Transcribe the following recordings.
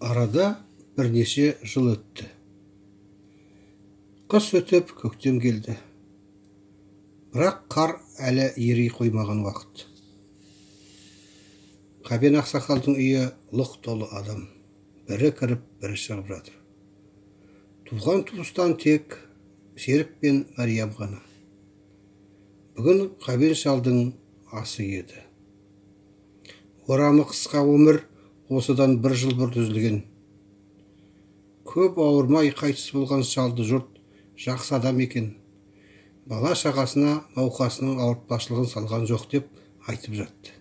Arada бірнеше жыл өтті. Қыс өтіп, көктем келді. Бірақ қар әлі ери қоймаған уақыт. Қабен ақсақалдың үйі лық толы адам. Бірі кіріп, бірі шығып жатыр. Туған туыстан тек Серік пен Мариям ғана. Бүгін Қабен шалдың асы еді. Орамы қысқа өмір осыдан бір жыл бұрын үзілген. Көп ауырмай қайтыс болған шалды жұрт жақсы адам екен. Бала шағасына науқасының ауыртпашылығын салған жоқ деп айтып жатты.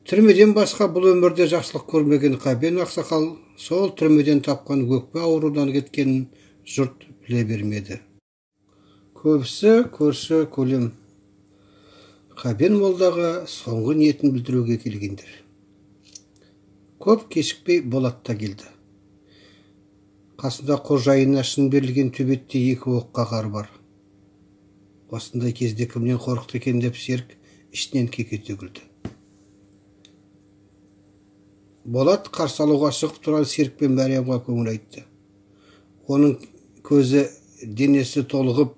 Түрмеден басқа бұл өмірде жақсылық көрмеген Қабен ақсақал сол түрмеден тапқан өкпе аурудан кеткенін жұрт біле бермеді. Көбісі көрші көлем. Қабен молдаға соңғы ниетін білдіруге келгендер. Көп кешікпей Болат та келді. Қасында қожайынына шын берілген төбетте екі оққа қар бар. Осындай кезде кімнен қорықты екен деп Серік ішінен кекете күлді. Болат қарсы алуға шығып тұрған Серік пен Мариямға көңіл айтты. Оның көзі, денесі толығып,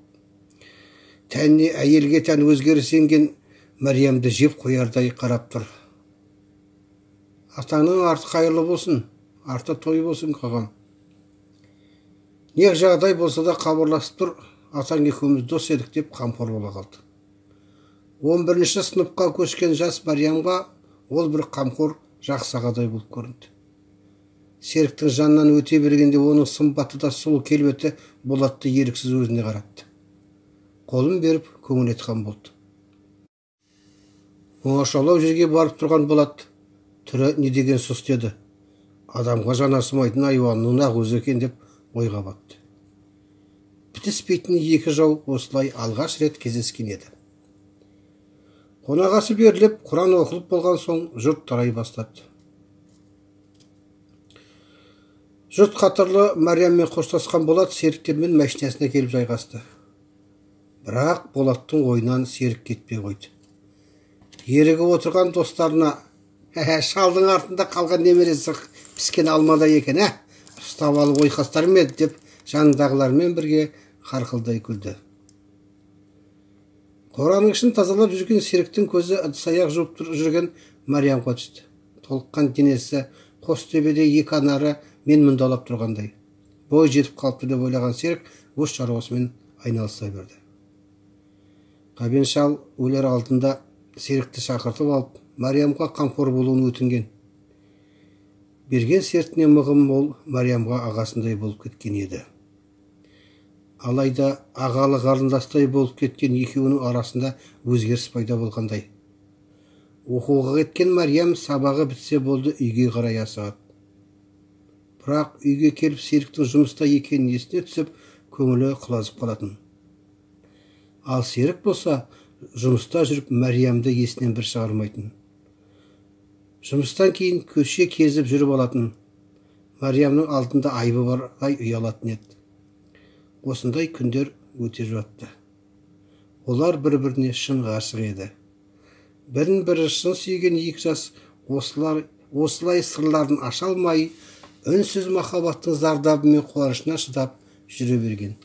тәніне әйелге тән өзгеріс енген Мариямды жеп қоярдай қарап тұр. Атаңның арты қайырлы болсын, арты той болсын қағам. Не жағдай болса да хабарласып тұр, атаң екеуміз дос едік деп қамқор бола қалды. 11-ші сыныпқа көшкен жас Мариямға ол бір қамқор жақсы ағадай болып көрінді. Серіктің жанынан өте бергенде оның сымбаты да сұлу келбеті Болатты еріксіз өзіне қаратты. Қолын беріп көңіл айтқан болды. Оңашалау жерге барып тұрған Болат түрі не деген сұс деді. Адамға жанасымайтын айуанның ақ өзі екен деп ойға батты. Бітіспейтін екі жау осылай алғаш рет кездескен еді. Қонағасы беріліп, Құран оқылып болған соң жұрт тарай бастады. Жұрт қатарлы Марияммен қоштасқан Болат Серіктермен мәшинесіне келіп жайғасты. Бірақ Болаттың ойынан Серік кетпей қойды. Ерігі отырған достарына, шалдың артында қалған немересі піскен алмадай екен, ұстап алып ойқастар ме деп жанындағылармен бірге қарқылдай күлді. Қораның ішін тазалап жүрген Серіктің көзі ыдыс-аяқ жуып жүрген Мариямға түсті. Толыққан денесі қос төбеде екі анары мен мұндалап тұрғандай. Бой жетіп қалыпты деп ойлаған Серік өз шаруасымен айналыса берді. Қабен шал өлер алдында Серікті шақыртып алып, Мариямға қамқор болуын өтінген. Берген сертіне мығым мол Мариямға ағасындай болып кеткен еді. Алайда ағалы қарындастай болып кеткен екеуінің арасында өзгеріс пайда болғандай. Оқуға кеткен Мариям сабағы бітсе болды үйге қарай асығады. Бірақ үйге келіп Серіктің жұмыста екенін есіне түсіп, көңілі құлазып қалатын. Ал Серік болса, жұмыста жүріп Мариямды есінен бір шығармайтын. Жұмыстан кейін көше кезіп жүріп алатын. Мариямның алдында айбы бардай ұялатын еді. Осындай күндер өте жатты. Олар бір-біріне шын ғашық еді. Бірін-бірі шын сүйген екі жас осылай сырларын аша алмай, үнсіз махаббаттың зардабы мен қуанышына шыдап жүре берген.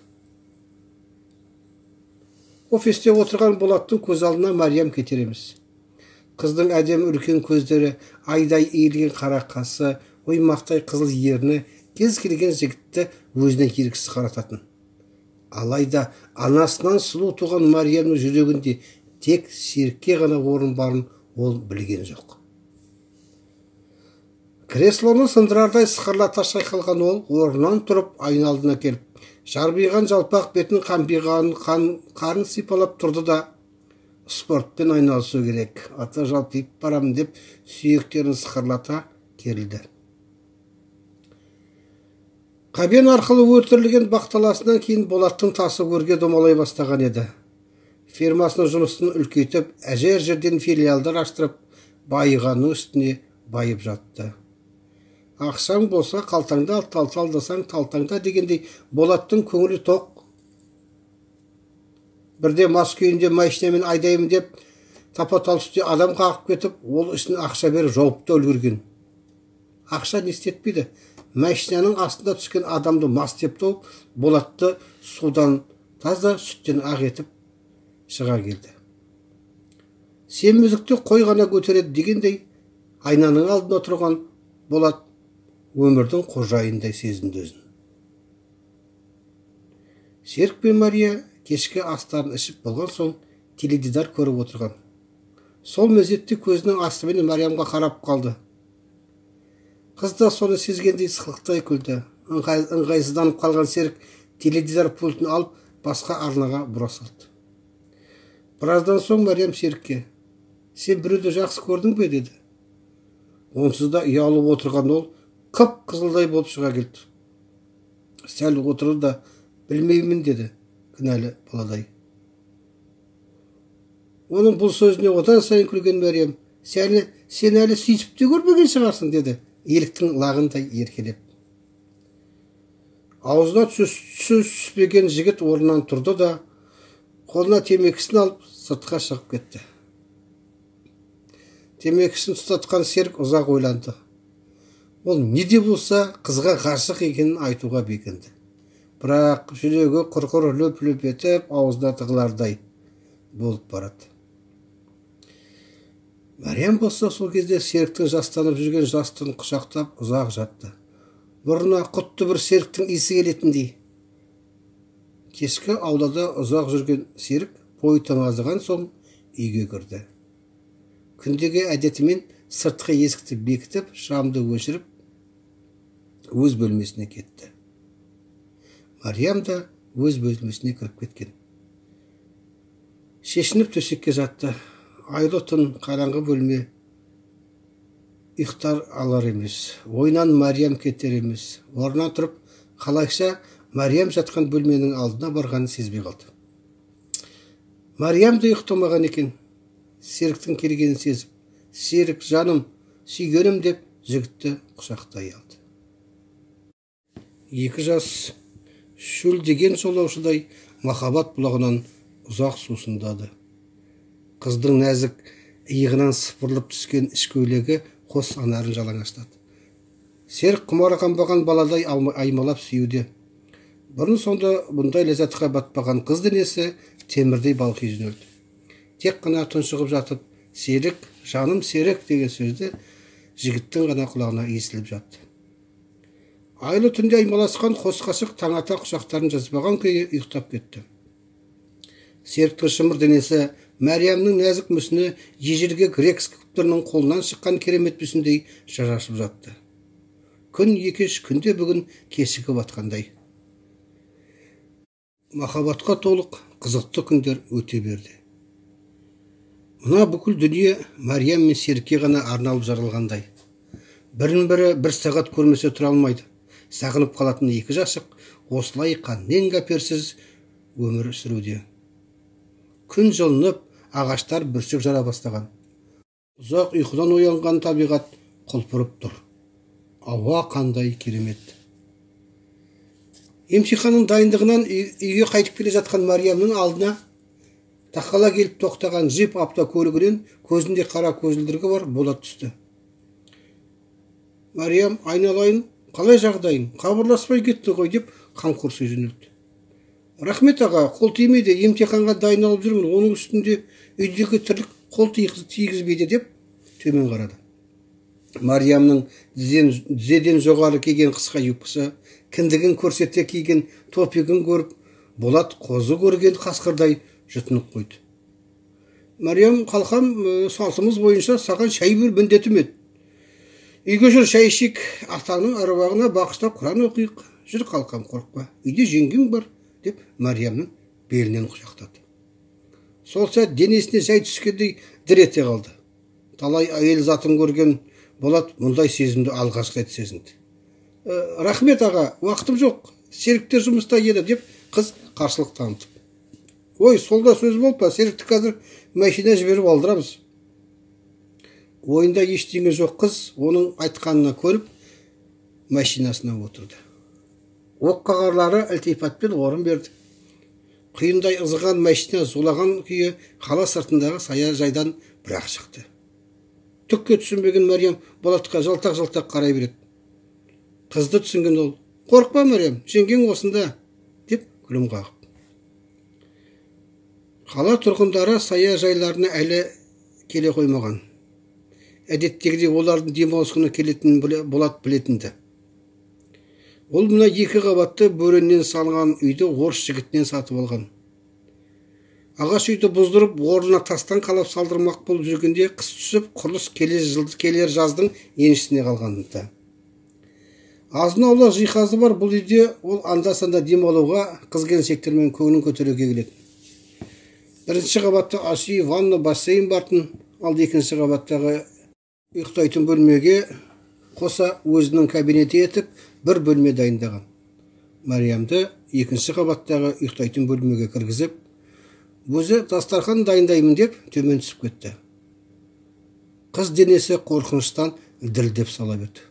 Офисте отырған Болаттың көз алдына Мариям кетер емес. Қыздың әдемі үлкен көздері, айдай иілген қара қасы, оймақтай қызыл ерні кез келген жігітті өзіне еріксіз қарататын. Алайда анасынан сұлу туған Мариямның жүрегінде тек Серікке ғана орын барын ол білген жоқ. Креслоны сындырардай сықырлата шайқалған ол орнынан тұрып айналдына келіп, жарбиған жалпақ бетін қампиған қарын сипалап тұрды да, спортпен айналысу керек, аты жалпиып барам деп сүйектерін сықырлата керілді. Қабен арқылы өртірілген бақталасынан кейін Болаттың тасы өрге домалай бастаған еді. Фирмасының жұмысын үлкейтіп, әжер жерден филиалдар аштырып, байығанның үстіне байып жатты. Ақшаң болса қалтаңда талталдасаң талтаңда дегендей Болаттың көңілі тоқ. Бірде мас күйінде машинамен айдаймын деп тапа-тал үстіне адам қағып кетіп, ол үшін ақша беріп жауып та үлгерген. ақша не істетпейді. Машинаның астында түскен адамды мас деп тауып, Болатты судан таза, сүттен ақ етіп шыға келді. Семіздікті қой ғана көтереді дегендей, айнаның алдында тұрған Болат өмірдің қожайындай сезінді өзін. Серік пен Мария кешкі астарын ішіп болған соң теледидар көріп отырған. Сол мезетте көзінің астымен Мариямға қарап қалды. Қыз да соны сезгендей сықылықтай күлді. Ыңғайсызданып қалған Серік теледидар пультін алып басқа арнаға бұра салды. Біраздан соң Мариям Серікке: «Сен біреуді жақсы көрдің бе?» деді. Онсыз да ұялып отырған ол қып-қызылдай болып шыға келді. Сәл отырды да: «Білмеймін» деді кінәлі баладай. Оның бұл сөзіне одан сайын күлген Мариям: «Сен әлі сүйісіп те көрмеген шығарсың» деді, еліктің лағындай еркелеп. Аузына түспеген жігіт орнынан тұрды да, қолына темекісін алып сыртқа шығып кетті. Темекісін тұтатқан Серік ұзақ ойланды. Ол не де болса қызға ғашық екенін айтуға бекінді. Бірақ жүрегі құрқыр löp-löp етіп, аузына тығылардай болып барады. Мариям болса сол кезде Серіктің жастанып жүрген жастығын құшақтап ұзақ жатты. Бұрына құтты бір Серіктің иісі келетіндей. Кешкі аулада ұзақ жүрген Серік бойы тоңазыған соң үйге кірді. Күндегі әдетімен сыртқы есікті бекітіп, шамды өшіріп, өз бөлмесіне кетті. Мариям да өз бөлмесіне кіріп кеткен. Шешініп төсекке жатты. Айлы түн, қараңғы бөлме. Ұйықтар алар емес. Ойнан Мариям кетер емес. Орнынан тұрып, қалайша Мариям жатқан бөлменің алдына барғанын сезбей қалды. Мариям да ұйықтамаған екен. Серіктің келгенін сезіп: «Серік, жаным, сүйгенім» деп жігітті құшақтай алды. Екі жас шөлдеген жолаушыдай махаббат бұлағынан ұзақ сусындады. Қыздың нәзік иығынан сыпырылып түскен іш көйлегі қос анарын жалаңаштады. Серік құмары қанбаған баладай аймалап сүюде. Бұрын сонда бұндай ләззатқа батпаған қыз денесі темірдей балқи жөнелді. Тек қана тұншығып жатып, «Серік, жаным Серік» деген сөзді жігіттің ғана құлағына естіліп жатты. Айлы түнде аймаласқан қос ғашық таң ата құшақтарын жазбаған күйі ұйықтап кетті. Серіктің шымыр денесі Мариямның нәзік мүсіні ежелгі грек скульпторының қолынан шыққан керемет мүсіндей жарасып жатты. Күн екеш күнде бүгін кешігіп атқандай. Махаббатқа толық қызықты күндер өте берді. Мына бүкіл дүние Мариям мен Серікке ғана арналып жаралғандай. Бірін-бірі бір сағат көрмесе тұра алмайды. Сағынып қалатын екі ғашық осылай қаннен қаперсіз өмір сүруде. Күн жылынып, ағаштар бүршік жара бастаған. Ұзақ ұйқыдан оянған табиғат құлпырып тұр. Ауа қандай керемет. Емтиханның дайындығынан үйге қайтып келе жатқан Мариямның алдына тақала келіп тоқтаған джип автокөлігінен көзінде қара көзілдірігі бар Болат түсті. Мариям: «Айналайын, қалай жағдайың? Хабарласпай кетті ғой» деп қамқорсыз жөнелді. «Рахмет аға, қол тимейді, емтиханға дайындалып жүрмін, оның үстінде үйдегі тірлік қол тигізбейді» деп төмен қарады. Мариямның тізеден жоғары киген қысқа юбкасы, кіндігін көрсете киген топигін көріп, Болат қозы көрген қасқырдай жұтынып қойды. «Мариям, қалқам, салтымыз бойынша саған шай бер міндетім еді. Үйге жүр, шай ішейік, атаның аруағына бағыштап Құран оқиық. Жүр қалқам, қорықпа, үйде жеңгең бар» деп Мариямның белінен құшақтады. Сол сәт денесіне жай түскендей дір ете қалды. Талай әйел затын көрген Болат мұндай сезімді алғашқы рет сезінді. «Рахмет аға, уақытым жоқ, Серіктер жұмыста еді» деп қыз қарсылық танытып. «Ой, солда сөз болып па, Серікті қазір машина жіберіп алдырамыз». Ойында ештеңе жоқ қыз оның айтқанына көріп машинасына отырды. Оқ қағарлары ілтипатпен орын берді. Құйындай ызыған машина зулаған күйі қала сыртындағы саяжайдан бір-ақ шықты. Түкке түсінбеген Мариям Болатқа жалтақ-жалтақ қарай береді. Қызды түсінген ол: «Қорықпа, Мариям, жеңгең осында», деп күлім қағып. Қала тұрғындары саяжайларына әлі келе қоймаған. Әдеттегідей олардың демалыс күні келетінін Болат білетінді. Ол мына 2 қабатты бөреннен салынған үйді орыс жігітінен сатып алған. Ағаш үйді бұздырып, орнына тастан қалап салдырмақ болып жүргенде қыс түсіп, құрылыс келер жаздың еншісіне қалғанды. Азын-аулақ жиһазы бар бұл үйде ол анда-санда демалуға, қыз-келіншектермен көңілін көтеруге келеді. 1-ші қабатта ас үй, ванна, бассейн барын, ал 2-ші қабаттағы ұйықтайтын бөлмеге қоса өзінің кабинеті етіп бір бөлме дайындаған. Мариямды 2-ші қабаттағы ұйықтайтын бөлмеге кіргізіп, өзі дастархан дайындаймын деп төмен түсіп кетті. Қыз денесі қорқыныштан дірілдеп сала берді.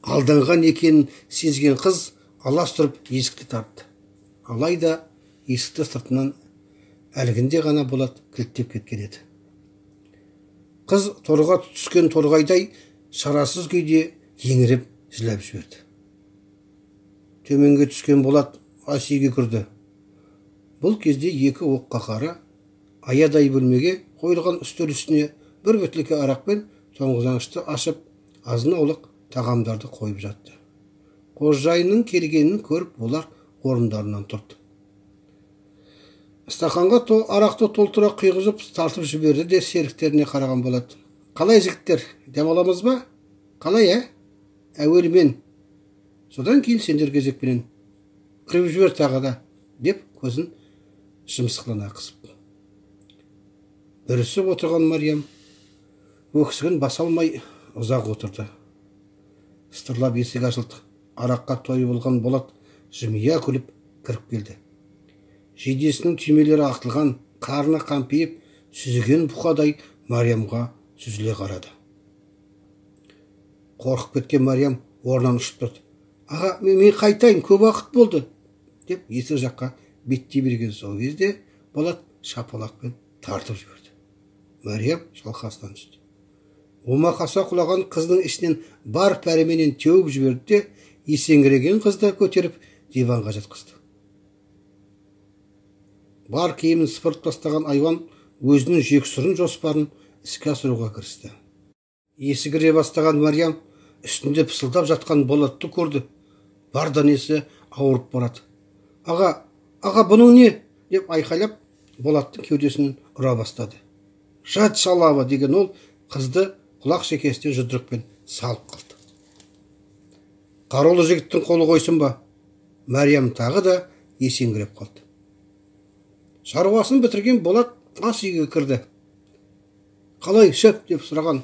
Алданған екенін сезген қыз алас тұрып есікті тартты. Алайда есікті сыртынан әлгінде ғана Болат кілттеп кеткен еді. Қыз торға түскен торғайдай шарасыз күйде еңіреп жылап жіберді. Төменге түскен Болат ас үйге кірді. Бұл кезде 2 оққа қара аядай бөлмеге қойылған үстел үстіне бір бөтелке арақ пен тоңғызаңышты ашып, азын-аулақ тағамдарды қойып жатты. Қожайынның келгенін көріп, олар орындарынан тұрды. Стақанға арақты толтыра құйғызып тартып жіберді де серіктеріне қараған Болат: «Қалай жігіттер, демаламыз ба? Қалай, Әуелі мен, содан кейін сендер кезекпенен. Кіріп жібер тағы да», деп көзін жымсықлана қысып. Бүрісіп отырған Мариям өксігін баса алмай ұзақ отырды. Сытырлап есік ашылды. Араққа тойып болған Болат жымия күліп кіріп келді. Жейдесінің түймелері ақтылған, қарны қампиып, сүзген бұқадай Мариямға сүзіле қарады. Қорқып кеткен Мариям орнынан ұшып тұрды. «Аға, мен қайтайын, көп уақыт болды», деп есік жаққа беттей берген сол кезде Болат шапалақпен тартып жіберді. Мариям шалқасынан түсті. Омақаса құлаған қыздың ішінен бар пәріменен теуіп жіберді де есеңгіреген қызды көтеріп диванға жатқызды. Бар киімін сыпырып тастаған айуан өзінің жексұрын жоспарын іске асыруға кірісті. Есі кіре бастаған Мариям үстінде пысылдап жатқан Болатты көрді. Бар денесі ауырып барады. «Аға, бұның не?» деп айқайлап, Болаттың кеудесін ұра бастады. «Жат шалава!» деген ол қызды құлақ шекесіне жұдырықпен салып қалды. «Қарулы жігіттің қолы қойсын ба?» Мариям тағы да есеңгіреп қалды. Шаруасын бітірген Болат ас үйге кірді. «Қалай, шөп?» деп сұраған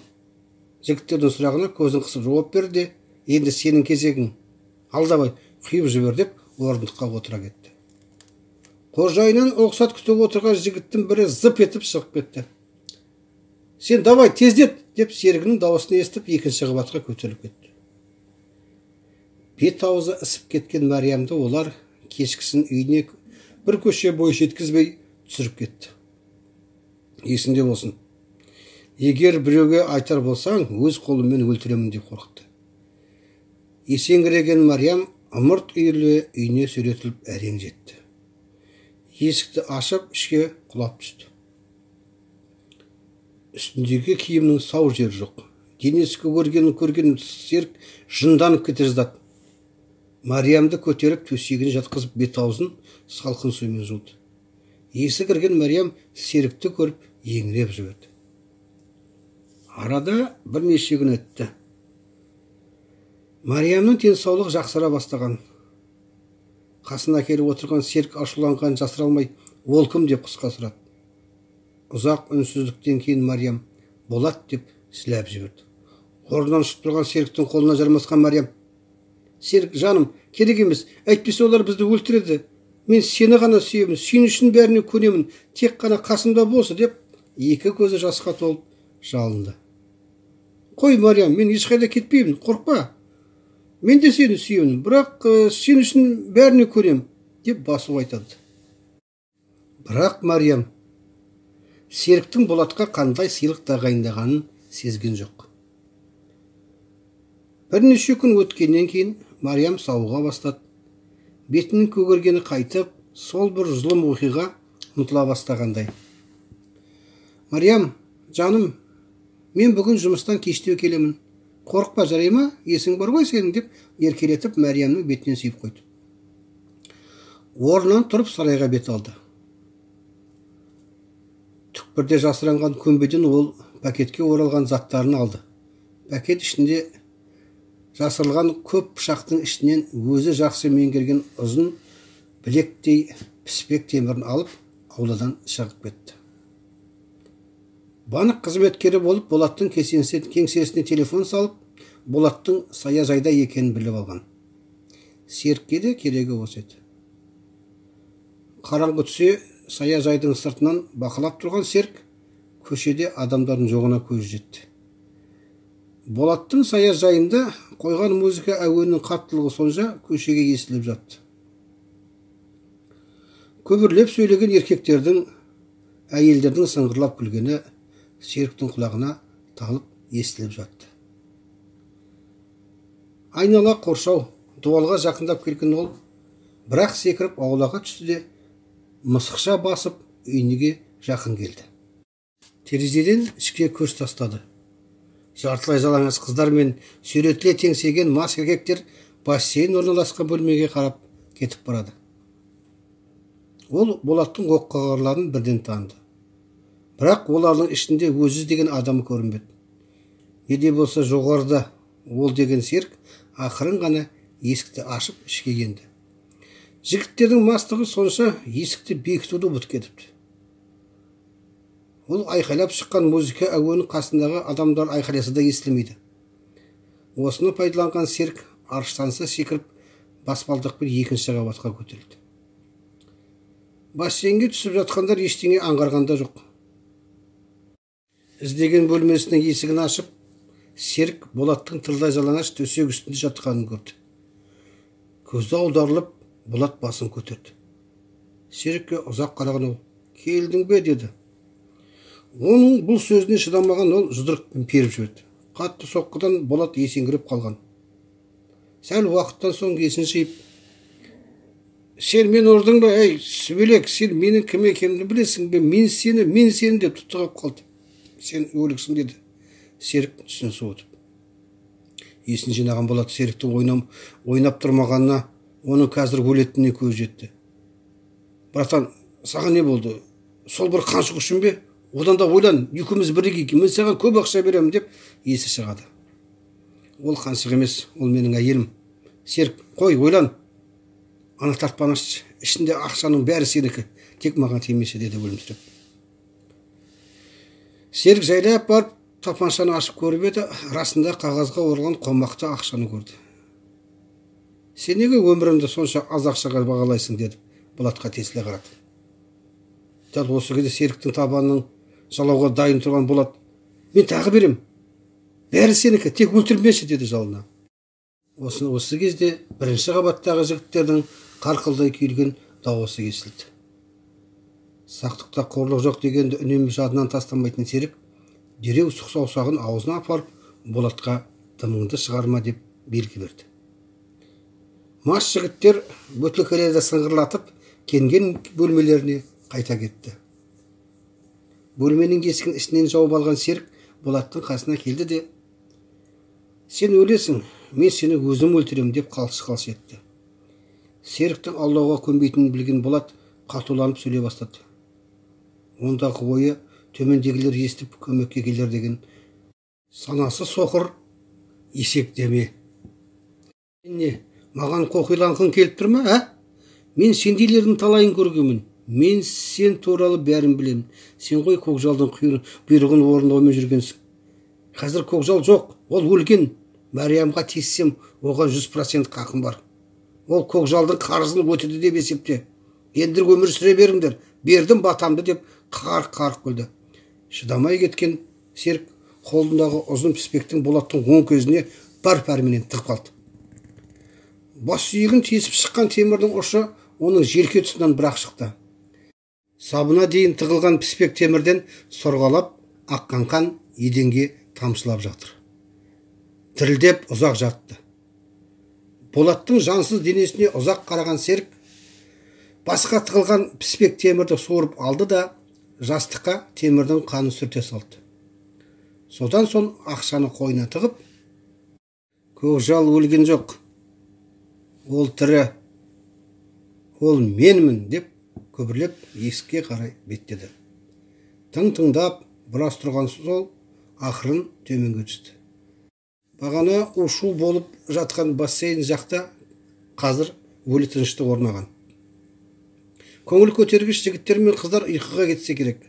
жігіттердің сұрағына көзін қысып жауап берді. «Енді сенің кезегің. Алдабай, құйып жібер», деп орындыққа отыра кетті. Қожайыннан рұқсат күтіп отырған жігіттің бірі зып етіп шығып кетті. «Сен давай, тездет!» деп серігінің дауысын естіп 2-ші қабатқа көтеріліп кетті. Бет аузы ісіп кеткен Мариямды олар кешкісін үйіне бір көше бой жеткізбей түсіріп кетті. Есінде болсын, егер біреуге айтар болсаң, өз қолыммен өлтіремін деп қорқытты. Есеңгіреген Мариям ымырт үйірлі үйіне сүйретіліп әрең жетті. Есікті ашып ішке құлап түсті. Үстіндегі киімнің сау жері жоқ. Денесі көрген серік жынданып кете жаздады. Мариямды көтеріп төсегіне жатқызып бет-аузын салқын сумен жуды. Есі кірген Мариям серікті көріп еңіреп жіберді. Арада бірнеше күн өтті. Мариямның денсаулығы жақсара бастаған. Қасына келіп отырған серік ашуланған жасыра алмай, «Ол кім?» деп қысқа сұрады. Ұзақ үнсіздіктен кейін Мариям «Болат» деп сіләп жіберді. Орнынан ұшып тұрған серіктің қолына жармасқан Мариям: «Серік, жаным, керек емес, әйтпесе олар бізді өлтіреді. Мен сені ғана сүйемін, сен үшін бәріне көнемін, тек қана қасымда болшы», деп 2 көзі жасқа толып жалынды. «Қой, Мариям, мен ешқайда кетпеймін, қорықпа. Мен де сені сүйемін, бірақ сен үшін бәріне көнем», деп басып айтады. Бірақ Мариям серіктің Болатқа қандай сыйлық тағайындағанын сезген жоқ. Бірнеше күн өткеннен кейін Мариям сауыға бастады. Бетінің көгергені қайтып, сол бір зұлым оқиға ұмытыла бастағандай. Мариям, жаным, мен бүгін жұмыстан кештеу келемін. Қорықпа, жарай ма? Есің бар ғой сенің, деп еркелетіп Мариямның бетінен сүйіп қойды. Орнынан тұрып сарайға бет алды. Түкпірде жасырынған көмбеден ол пакетке оралған заттарын алды. Пакет ішінде жасырылған көп пышақтың ішінен өзі жақсы меңгерген ұзын білектей піспек темірін алып, ауладан шығып кетті. Банық қызметкері болып, Болаттың кеңсесіне телефон салып, Болаттың саяжайда екенін біліп алған. Серікке де керегі осы еді. Қараңғы түсе, саяжайдың сыртынан бақылап тұрған Серік көшеде адамдардың жоғына көз жетті. Болаттың саяжайында қойған музыка әуенінің қаттылығы сонша көшеге естіліп жатты. Көбірлеп сөйлеген еркектердің, әйелдердің сыңғырлап күлгені Серіктің құлағына талып естіліп жатты. Айнала қоршау, дуалға жақындап келген ол, бірақ секіріп аулаға түсті де, мысықша басып үйіне жақын келді. Терезеден ішке көз тастады. Жартылай жалаңаш қыздар мен сүйретіле теңсеген мас еркектер бассейн орналасқан бөлмеге қарап кетіп барады. Ол Болаттың оққағарларын бірден таныды. Бірақ олардың ішінде өзі деген адамы көрінбеді. Неде болса жоғарыда ол деген Серік ақырын ғана есікті ашып ішке енді. Жігіттердің мастығы сонша есікті бекітуді ұмытып кетіпті. Ол айқайлап шыққан музыка әуенінің қасындағы адамдар айқайласа да естілмейді. Осыны пайдаланған Серік арыштанса секіріп баспалдақпен екінші қабатқа көтерілді. Бассейнге түсіп жатқандар ештеңе аңғарғанда жоқ. Іздеген бөлмесінің есігін ашып, Серік Болаттың тырдай жалаңаш төсек үстінде жатқанын көрді. Көзі аударылып, Болат басын көтерді. Серікке ұзақ қараған ол, келдің бе, деді. Оның бұл сөзіне шыдамаған ол жұдырықпен періп жіберді. Қатты соққыдан Болат есеңгіреп қалған. Сәл уақыттан соң есін жиып, сен мені ұрдың ба, ей, сүбелек, сен менің кім екенімді білесің бе, мен сені деп тұтығып қалды. Сен өліксің, деді Серік түсін суытып. Есін жинаған Болат Серіктің ойнап тұрмағанына, оның қазір өлетініне көз жетті. Братан, саған не болды? Сол бір қаншық үшін бе? Одан да ойлан, екеуміз бірігейік, мен саған көп ақша беремін, деп есі шығады. Ол қаншық емес, ол менің әйелім. Серік, қой, ойлан. Ана тартпаны ішінде ақшаның бәрі сенікі, тек маған тимесе, деді өлімсіреп. Серік жайлап барып тапаншаны ашып көріп еді, расында қағазға оралған қомақты ақшаны көрді. Сен неге өмірімді сонша аз ақшаға бағалайсың, деді Болатқа тесіле қарады. Дәл осы кезде Серіктің табанының жалауға дайын тұрған Болат, мен тағы берем, бәрі сенікі, тек өлтірмеші, деді жалына. Осы кезде бірінші қабаттағы жігіттердің қарқылдай күйілген дауысы естілді. Сақтықта қорлық жоқ дегенді үнемі жадынан тастамайтын Серік дереу сұқ саусағын аузына апарып Болатқа дымыңды шығарма деп белгі берді. Мас жігіттер бөтелкелерді сыңғырлатып кенген бөлмелеріне қайта кетті. Бөлменің есігін ішінен жауып алған Серік Болаттың қасына келді де, сен өлесің, мен сені өзім өлтірем, деп қалшы-қалшы етті. Серіктің аулауға көнбейтінін білген Болат қатуланып сөйлей бастады. Ондағы ойы төмендегілер естіп көмекке келер деген санасы соқыр есек деме. Не, маған қоқиланғың келіп тұр ма, ә? Мен сендейлердің талайын көргенмін. Мен сен туралы бәрін білемін. Сен ғой көкжалдың бұйрығын орындаумен жүргенсің. Қазір көкжал жоқ, ол өлген. Мариямға тиіссем, оған 100% қақым бар. Ол көкжалдың қарызын өтеді деп есепте. Енді өмір сүре беріңдер, бердім батамды, деп қарқ-қарқ күлді. Шыдамай кеткен Серік қолындағы ұзын піспектің Болаттың оң көзіне бар пәрменен тығып қалды. Бас сүйегін тесіп шыққан темірдің ұшы оның желке тұсынан бір-ақ шықты. Сабына дейін тығылған піспек темірден сорғалап аққан қан еденге тамшылап жатыр. Дірілдеп ұзақ жатты. Болаттың жансыз денесіне ұзақ қараған Серік басқа тығылған піспек темірді суырып алды да жастыққа темірдің қанын сүрте салды. Содан соң ақшаны қойнына тығып, көкжал өлген жоқ, ол тірі, ол менмін деп көбірлеп есікке қарай беттеді. Тыңдап біраз тұрған сол ақырын төменге түсті. Бағана ушу болып жатқан бассейн жақта қазір өлі тыныштық орнаған. Көңіл көтергіш жігіттер мен қыздар ұйқыға кетсе керек.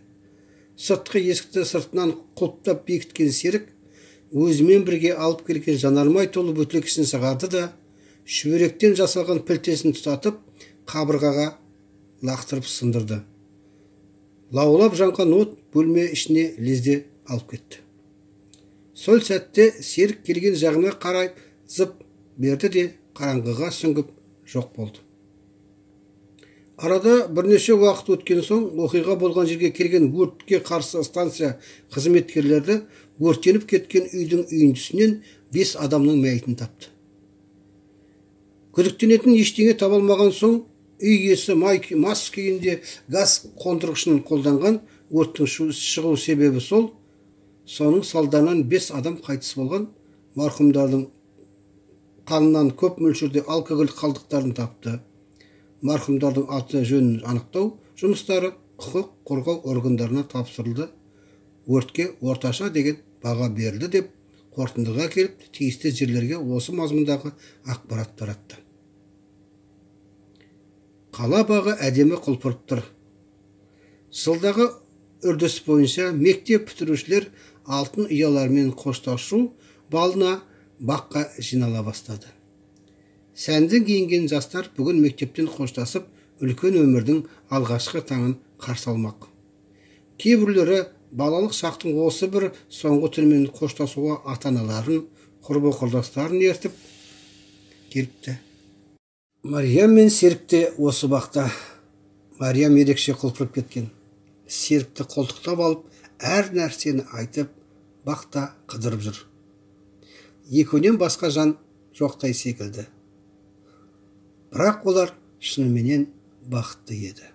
Сыртқы есікті сыртынан құлыптап бекіткен Серік өзімен бірге алып келген жанармай толы бөтелкесін шығарды да шүберектен жасалған пілтесін тұтатып қабырғаға лақтырып сындырды. Лаулап жанған от бөлме ішіне лезде алып кетті. Сол сәтте Серік келген жағына қарай зып берді де қараңғыға сүңгіп жоқ болды. Арада бірнеше уақыт өткен соң оқиға болған жерге келген өртке қарсы станция қызметкерлері өртеніп кеткен үйдің үйіндісінен 5 адамның мәйітін тапты. Күдіктенетін ештеңе таба алмаған соң үй иесі мас күйінде газ қондырғышын қолданған. Өрттің шығу себебі сол. Соның салдарынан 5 адам қайтыс болған. Марқұмдардың қанынан көп мөлшерде алкоголь қалдықтарын тапты. Марқұмдардың аты жөнін анықтау жұмыстары құқық қорғау органдарына тапсырылды. Өртке орташа деген баға берілді деп қорытындыға келіп, тиісті жерлерге осы мазмұндағы ақпарат таратты. Қала бағы әдемі құлпырып тұр. Жылдағы үрдіс бойынша мектеп бітірушілер алтын ұялармен қоштасу балына баққа жинала бастады. Сәнді киінген жастар бүгін мектептен қоштасып, үлкен өмірдің алғашқы таңын қарсы алмақ. Кейбіреулері балалық шақтың осы бір соңғы түнімен қоштасуға ата-аналарын, құрбы-құрдастарын ертіп келіпті. Мариям мен Серік те осы бақта. Мариям ерекше құлпырып кеткен. Серікті қолтықтап алып, әр нәрсені айтып, бақта қыдырып жүр. Екеуінен басқа жан жоқтай секілді. Бірақ олар шынымен бақытты еді.